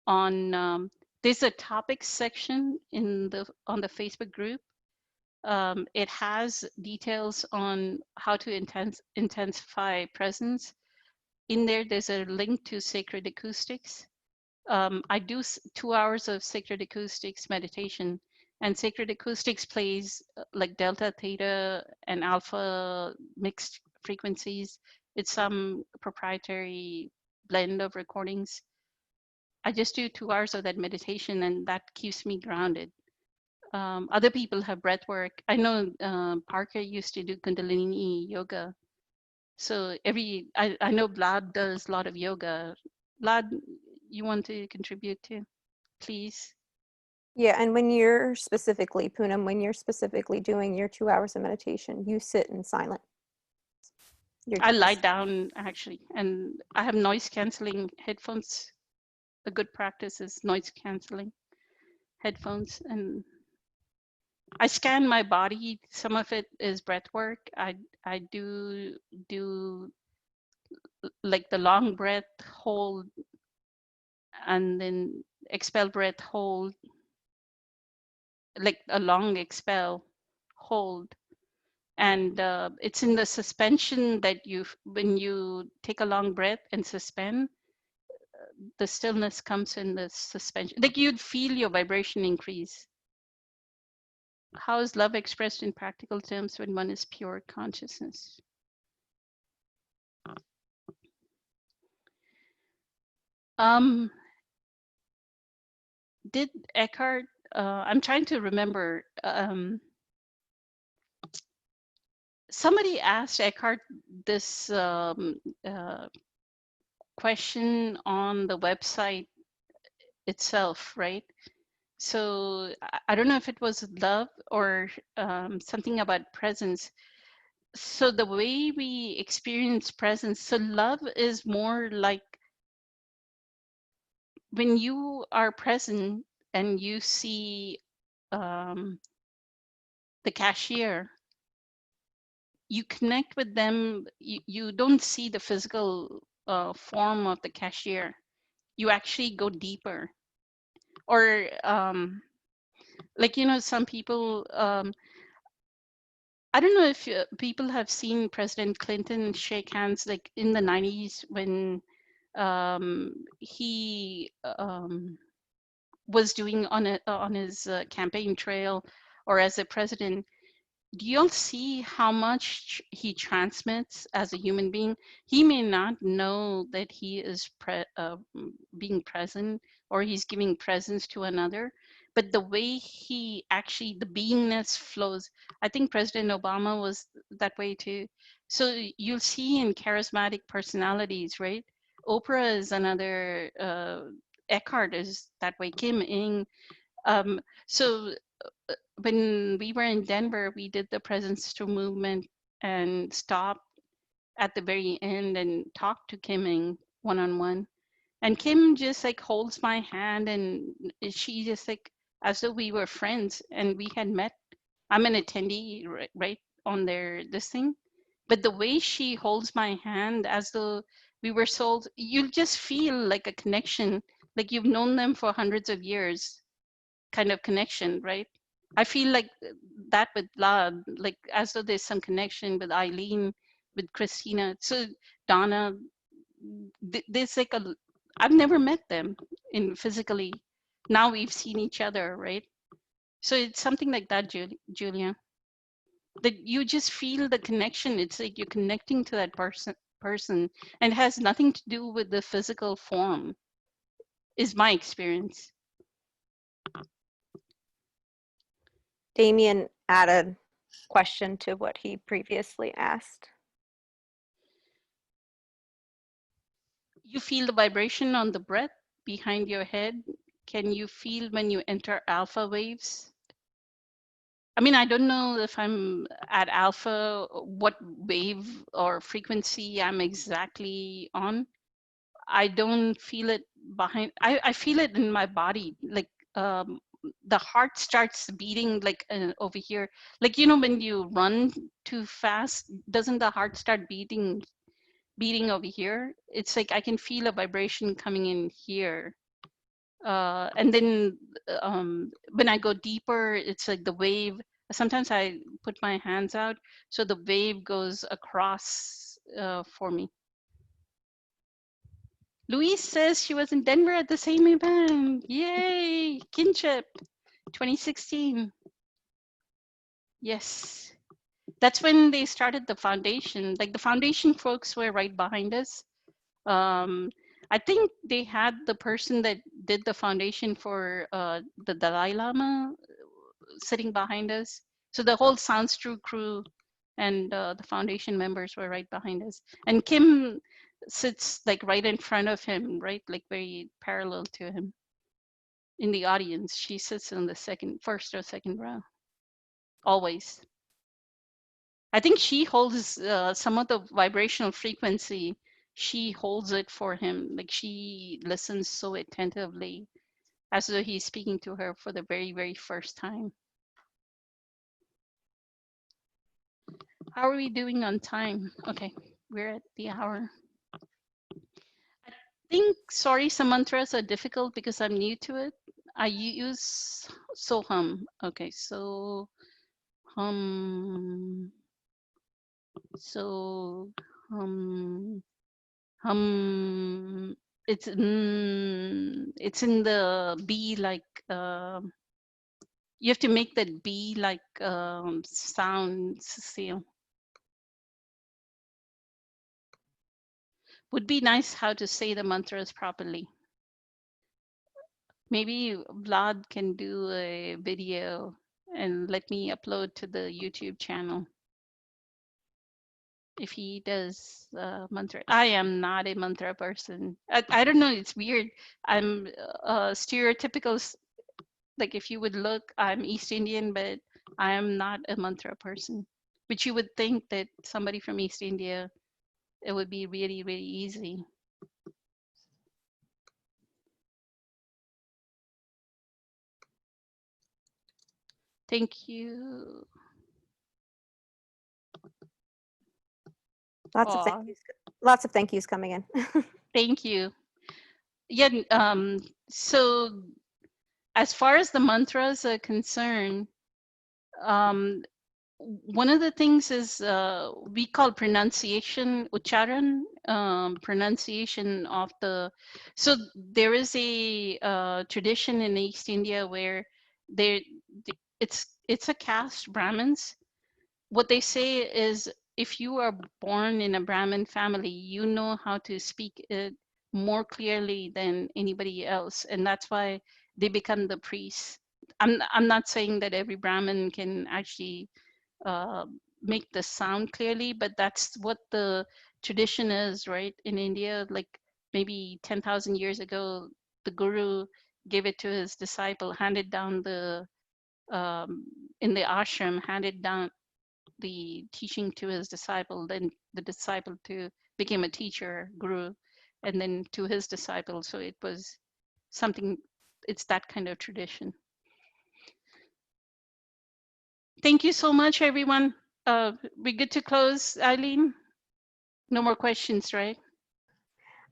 on there's a topics section in the on the Facebook group. It has details on how to intensify presence. In there there's a link to sacred acoustics. I do 2 hours of sacred acoustics meditation, and sacred acoustics plays like delta, theta, and alpha mixed frequencies. It's some proprietary blend of recordings. I just do 2 hours of that meditation, and that keeps me grounded. Other people have breath work. I know Parker used to do Kundalini yoga. So I know Vlad does a lot of yoga. Vlad, you want to contribute too? Please. Yeah, and when you're specifically, Poonam, when you're specifically doing your 2 hours of meditation, you sit in silence. I lie down actually, and I have noise canceling headphones. a good practice is noise canceling headphones. And I scan my body. Some of it is breath work. I do like the long breath, hold, and then expel breath, hold, like a long expel, hold. And it's in the suspension that when you take a long breath and suspend, the stillness comes in the suspension. Like you'd feel your vibration increase. How is love expressed in practical terms when one is pure consciousness? Um, did Eckhart, I'm trying to remember, somebody asked Eckhart this question on the website itself, right? So I don't know if it was love or something about presence. So the way we experience presence, so love is more like when you are present and you see um, the cashier, you connect with them. You don't see the physical form of the cashier. You actually go deeper. Or like, some people, I don't know if people have seen President Clinton shake hands like in the 90s when he was doing on his campaign trail or as a president. Do you all see how much he transmits as a human being? He may not know that he is being present or he's giving presence to another, but the way he actually, the beingness flows. I think President Obama was that way too. So you'll see in charismatic personalities, right? Oprah is another, Eckhart is that way, Kim Ing. Um, so when we were in Denver, we did the Presence to Movement and stopped at the very end and talked to Kim Ing one on one. And Kim just like holds my hand and she just like, as though we were friends and we had met. I'm an attendee, right on their this thing. But the way she holds my hand as though we were souls, you just feel like a connection, like you've known them for hundreds of years kind of connection, right? I feel like that with love, like as though there's some connection with Eileen, with Christina. So Donna, there's like I've never met them in physically. Now we've seen each other, right? So it's something like that, Julia. That you just feel the connection. It's like you're connecting to that person, and it has nothing to do with the physical form, is my experience. Damien added question to what he previously asked. You feel the vibration on the breath behind your head. Can you feel when you enter alpha waves? I mean, I don't know if I'm at alpha, what wave or frequency I'm exactly on. I don't feel it behind, I feel it in my body. Like the heart starts beating like over here. Like, when you run too fast, doesn't the heart start beating over here? It's like I can feel a vibration coming in here. And then when I go deeper, it's like the wave. Sometimes I put my hands out, so the wave goes across for me. Louise says she was in Denver at the same event. Yay! Kinship 2016. Yes. That's when they started the foundation. Like the foundation folks were right behind us. Um, I think they had the person that did the foundation for the Dalai Lama sitting behind us. So the whole Sounds True crew and the foundation members were right behind us. And Kim sits like right in front of him, right, like very parallel to him in the audience. She sits in the first or second row, always. I think she holds some of the vibrational frequency she holds it for him. Like she listens so attentively as though he's speaking to her for the very, very first time. How are we doing on time? Okay, we're at the hour. I think, sorry, some mantras are difficult because I'm new to it. I use Soham. Okay, so hum, so hum, hum. It's in the B like you have to make that B like sound, Cecile. Would be nice how to say the mantras properly. Maybe Vlad can do a video and let me upload to the YouTube channel if he does mantra. I am not a mantra person. I don't know. It's weird. I'm stereotypical. Like if you would look, I'm East Indian, but I am not a mantra person. But you would think that somebody from East India, it would be really, really easy. Thank you. Lots of thank Oh, yous. Lots of thank yous coming in. thank you. Yeah. So as far as the mantras are concerned, um, one of the things is we call pronunciation, ucharan, pronunciation of the. So there is a tradition in East India where there, it's a caste Brahmins. What they say is if you are born in a Brahmin family, you know how to speak it more clearly than anybody else, and that's why they become the priests. I'm not saying that every Brahmin can actually uh, make the sound clearly, but that's what the tradition is, right? In India, like maybe 10,000 years ago, the guru gave it to his disciple, handed down the um, in the ashram, handed down the teaching to his disciple, then the disciple to became a teacher, guru, and then to his disciple. So it was something, it's that kind of tradition. Thank you so much, everyone. We're good to close, Eileen. No more questions, right?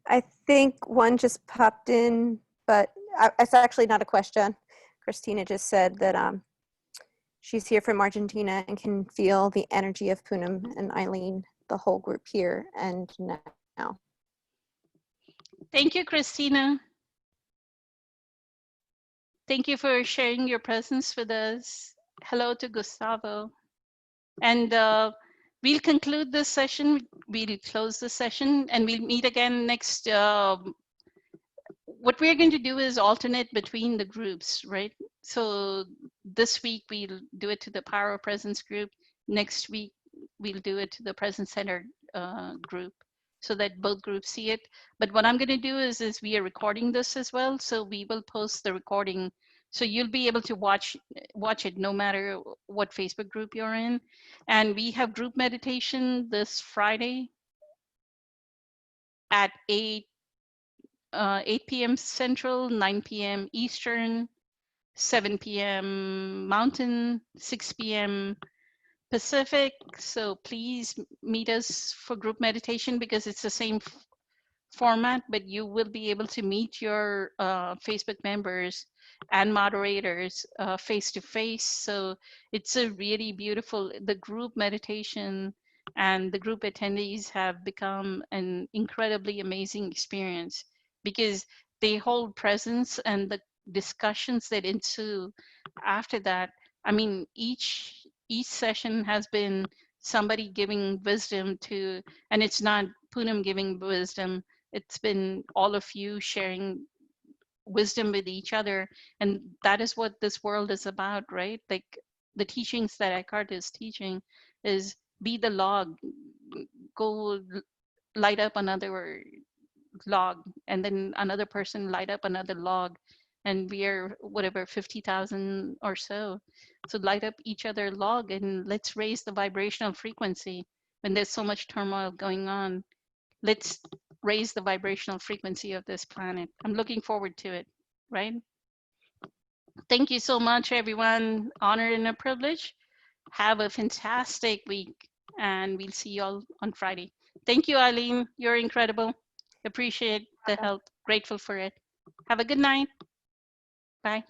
I think one just popped in, but it's actually not a question. Christina just said that she's here from Argentina and can feel the energy of Poonam and Eileen, the whole group here and now. Thank you, Christina. Thank you for sharing your presence with us. Hello to Gustavo. And we'll conclude this session. We'll close the session and we'll meet again next. What we're going to do is alternate between the groups, right? So this week we'll do it to the Power of Presence group. Next week we'll do it to the Presence Center group so that both groups see it. But what I'm going to do is we are recording this as well. So we will post the recording. So you'll be able to watch it no matter what Facebook group you're in. And we have group meditation this Friday at 8 p.m. Central, 9 p.m. Eastern, 7 p.m. Mountain, 6 p.m. Pacific. So please meet us for group meditation because it's the same format, but you will be able to meet your Facebook members and moderators face to face. So it's a really beautiful, the group meditation and the group attendees have become an incredibly amazing experience because they hold presence and the discussions that ensue after that. I mean, each session has been somebody giving wisdom to, and it's not Poonam giving wisdom, it's been all of you sharing wisdom with each other. And that is what this world is about, right? Like the teachings that Eckhart is teaching is be the log, go light up another log, and then another person light up another log. And we are whatever 50,000 or so. So light up each other log and let's raise the vibrational frequency when there's so much turmoil going on. Let's raise the vibrational frequency of this planet. I'm looking forward to it, right? Thank you so much, everyone. Honor and a privilege. Have a fantastic week, and we'll see you all on Friday. Thank you, Eileen. You're incredible. Appreciate the help. Grateful for it. Have a good night. Bye.